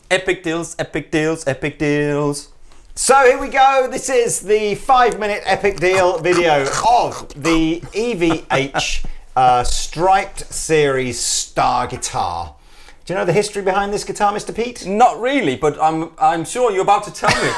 Epic deals, epic deals, epic deals. So here we go. This is the 5-minute epic deal video of the EVH Stripe Series Star guitar. Do you know the history behind this guitar, Mr. Pete? Not really, but I'm sure you're about to tell me.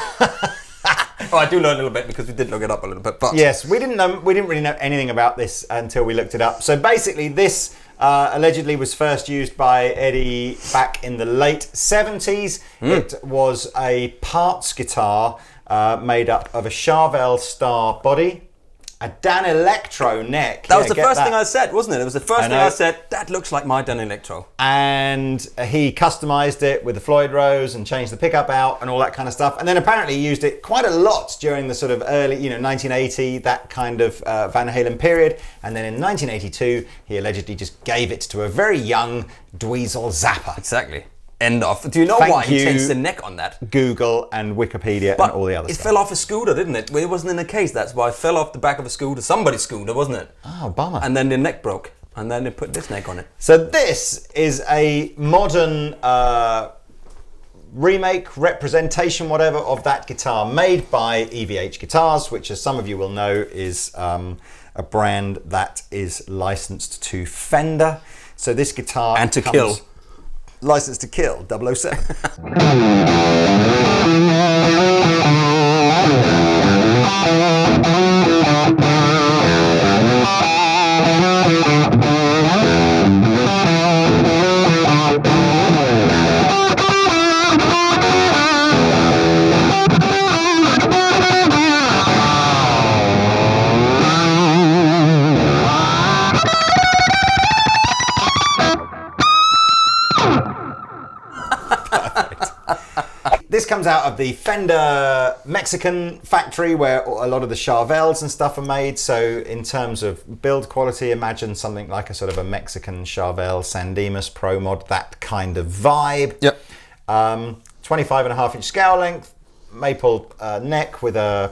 Oh, I do know a little bit because we did look it up a little bit. But yes, we didn't really know anything about this until we looked it up. So basically, this allegedly was first used by Eddie back in the late 70s. It was a parts guitar made up of a Charvel Star body, a Dan Electro neck. That was the first thing I said, wasn't it? It was the first thing I said. That looks like my Dan Electro. And he customized it with the Floyd Rose and changed the pickup out and all that kind of stuff. And then apparently he used it quite a lot during the sort of early, 1980, that kind of Van Halen period. And then in 1982, he allegedly just gave it to a very young Dweezil Zappa. Exactly. End of. Do you know why he changed the neck on that? Google and Wikipedia and all the other stuff. It fell off a scooter, didn't it? It wasn't in a case, that's why it fell off the back of a scooter. Somebody's scooter, wasn't it? Oh, bummer. And then the neck broke. And then they put this neck on it. So this is a modern remake, representation, whatever, of that guitar made by EVH Guitars, which, as some of you will know, is a brand that is licensed to Fender. So this guitar and to kill. Licensed to kill, 007. This comes out of the Fender Mexican factory where a lot of the Charvels and stuff are made. So in terms of build quality, imagine something like a sort of a Mexican Charvel San Dimas Pro Mod, that kind of vibe. Yep. 25.5-inch scale length, maple neck with a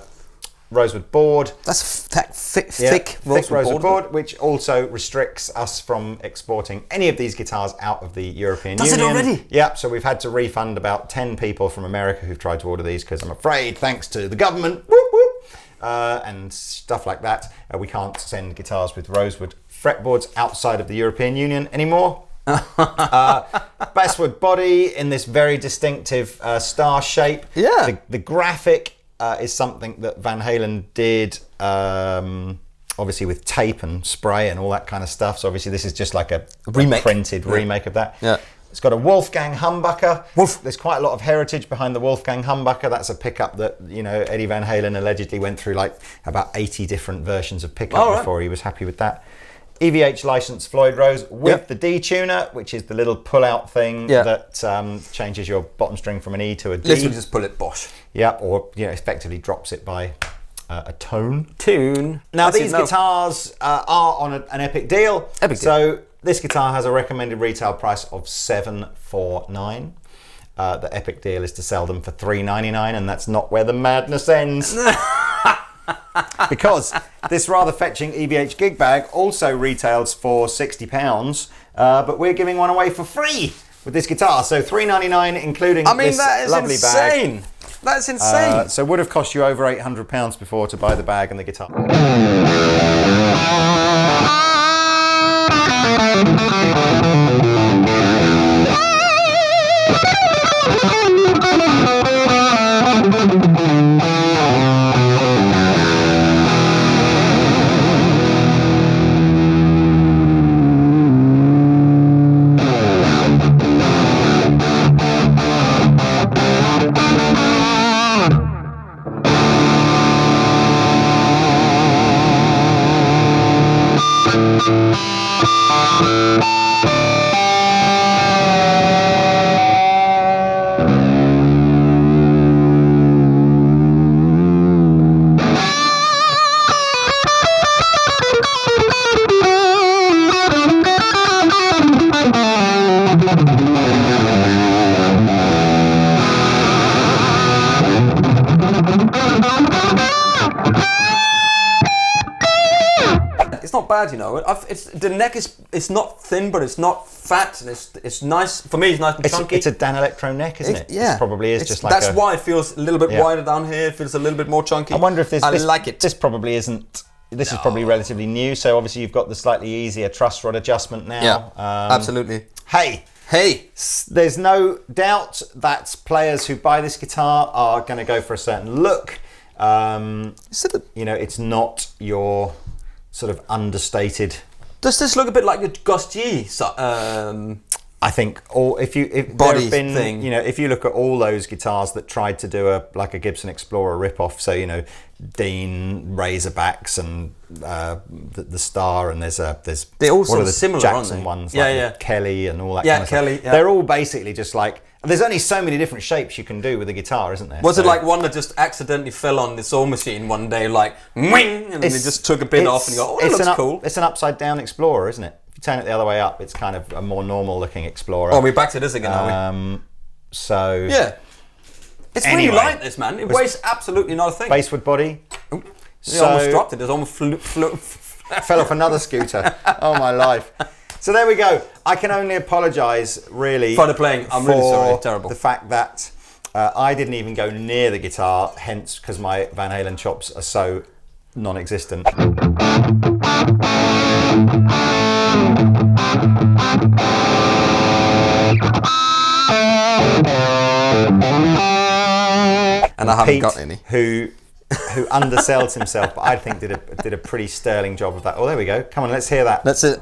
rosewood board. That's thick rosewood board, which also restricts us from exporting any of these guitars out of the European Union. Does it already? Yeah, so we've had to refund about 10 people from America who've tried to order these because I'm afraid, thanks to the government, and stuff like that, we can't send guitars with rosewood fretboards outside of the European Union anymore. Basswood body in this very distinctive star shape. Yeah. The graphic is something that Van Halen did, obviously with tape and spray and all that kind of stuff. So obviously this is just like a printed remake of that. Yeah. It's got a Wolfgang Humbucker. There's quite a lot of heritage behind the Wolfgang Humbucker. That's a pickup that, Eddie Van Halen allegedly went through like about 80 different versions of pickup before he was happy with that. EVH licensed Floyd Rose with the D-tuner, which is the little pull-out thing that changes your bottom string from an E to a D. Literally just pull it, bosh. Yeah, or effectively drops it by a tone. Now these guitars are on an epic deal. So this guitar has a recommended retail price of $749. The epic deal is to sell them for $399, and that's not where the madness ends. Because this rather fetching EVH gig bag also retails for £60, but we're giving one away for free with this guitar. So $399 including this lovely bag. That's insane. So would have cost you over £800 before to buy the bag and the guitar. bad, you know. The neck is not thin, but it's not fat, and it's nice. For me, it's nice and chunky. It's a Danelectro neck, isn't it? Yeah. It probably is just like that's why it feels a little bit wider down here. It feels a little bit more chunky. I wonder if I like it. This probably isn't... This is probably relatively new, so obviously you've got the slightly easier truss rod adjustment now. Yeah, absolutely. Hey, there's no doubt that players who buy this guitar are going to go for a certain look. You know, it's not your sort of understated. Does this look a bit like a Ghostier? I think if there have been, you know, if you look at all those guitars that tried to do a Gibson Explorer rip-off, so you know, Dean Razorbacks and the Star, and there's they're all sort of similar, Jackson aren't they? ones, like Kelly and all that. Yeah, kind of Kelly. stuff. Yeah. They're all basically just like. There's only so many different shapes you can do with a guitar, isn't there? Was it like one that just accidentally fell on the saw machine one day, like wing, and then they just took a bit off and you go, oh, that looks cool. It's an upside down Explorer, isn't it? If you turn it the other way up, it's kind of a more normal looking Explorer. Oh, we're back to this again, are we? So yeah, it's really light, this, man. It weighs absolutely nothing. Basswood body. You almost dropped it. It almost fell off another scooter. Oh my life. So there we go. I can only apologise, really, for the playing. I'm really sorry. Terrible. The fact that I didn't even go near the guitar, hence because my Van Halen chops are so non-existent. And I haven't Pete, got any. Who undersells himself, but I think did a pretty sterling job of that. Oh, there we go. Come on, let's hear that. That's it.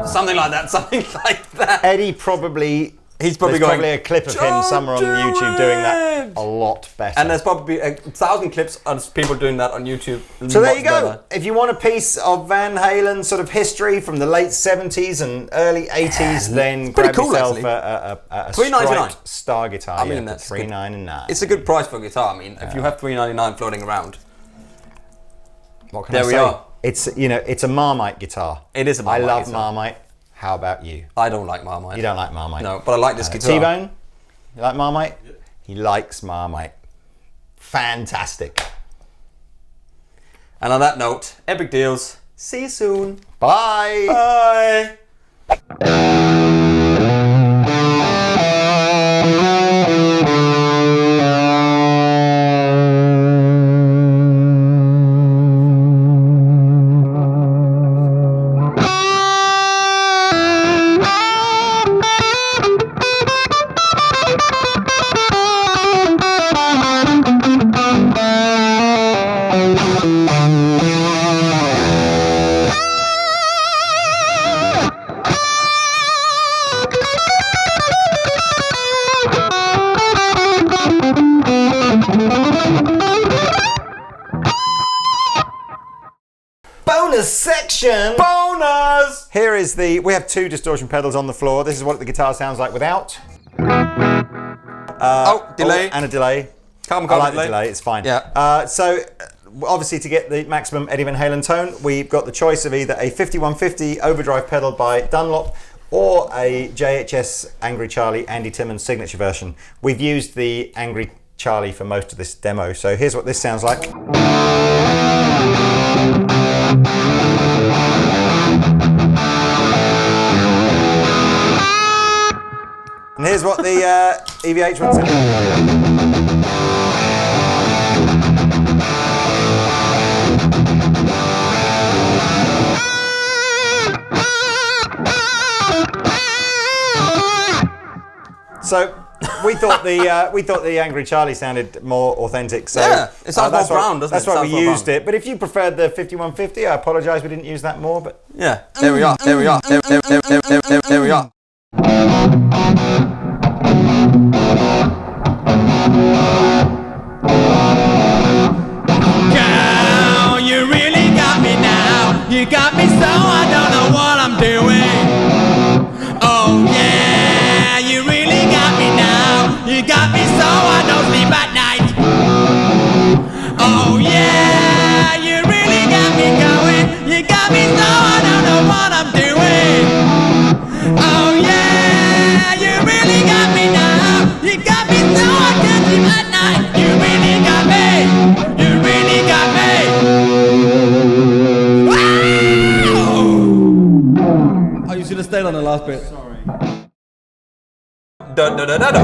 Something like that. Eddie probably... He's probably there's probably a clip of him somewhere on YouTube doing that a lot better. And there's probably 1,000 clips of people doing that on YouTube. So there you go. If you want a piece of Van Halen sort of history from the late 70s and early 80s, then grab yourself a Stripe Star guitar. I mean, that's $3.99. It's a good price for a guitar. I mean, if you have $3.99 floating around, what can I say? There we are. It's, you know, it's a Marmite guitar. It is a Marmite I love guitar. Marmite. How about you? I don't like Marmite. You don't like Marmite? No, but I like this guitar. T-Bone, you like Marmite? Yeah. He likes Marmite. Fantastic. And on that note, epic deals. See you soon. Bye. Bye. Section. Bonus! Here is we have two distortion pedals on the floor. This is what the guitar sounds like without. Delay. And a delay. I like the delay, it's fine. Yeah. So obviously to get the maximum Eddie Van Halen tone, we've got the choice of either a 5150 overdrive pedal by Dunlop or a JHS Angry Charlie Andy Timmons signature version. We've used the Angry Charlie for most of this demo, so here's what this sounds like. And here's what the EVH one sounds like. So we thought the Angry Charlie sounded more authentic. So yeah, it sounds more brown, doesn't it? That's why we used it. But if you preferred the 5150, I apologise we didn't use that more. But yeah, there we are. There we are. There we are. Girl, you really got me now. You got me so I don't know what I'm doing. Oh yeah, you really got me now. You got me so I don't sleep at night. Oh yeah, you really got me going. stayed on the last bit. Sorry. Da da da da da.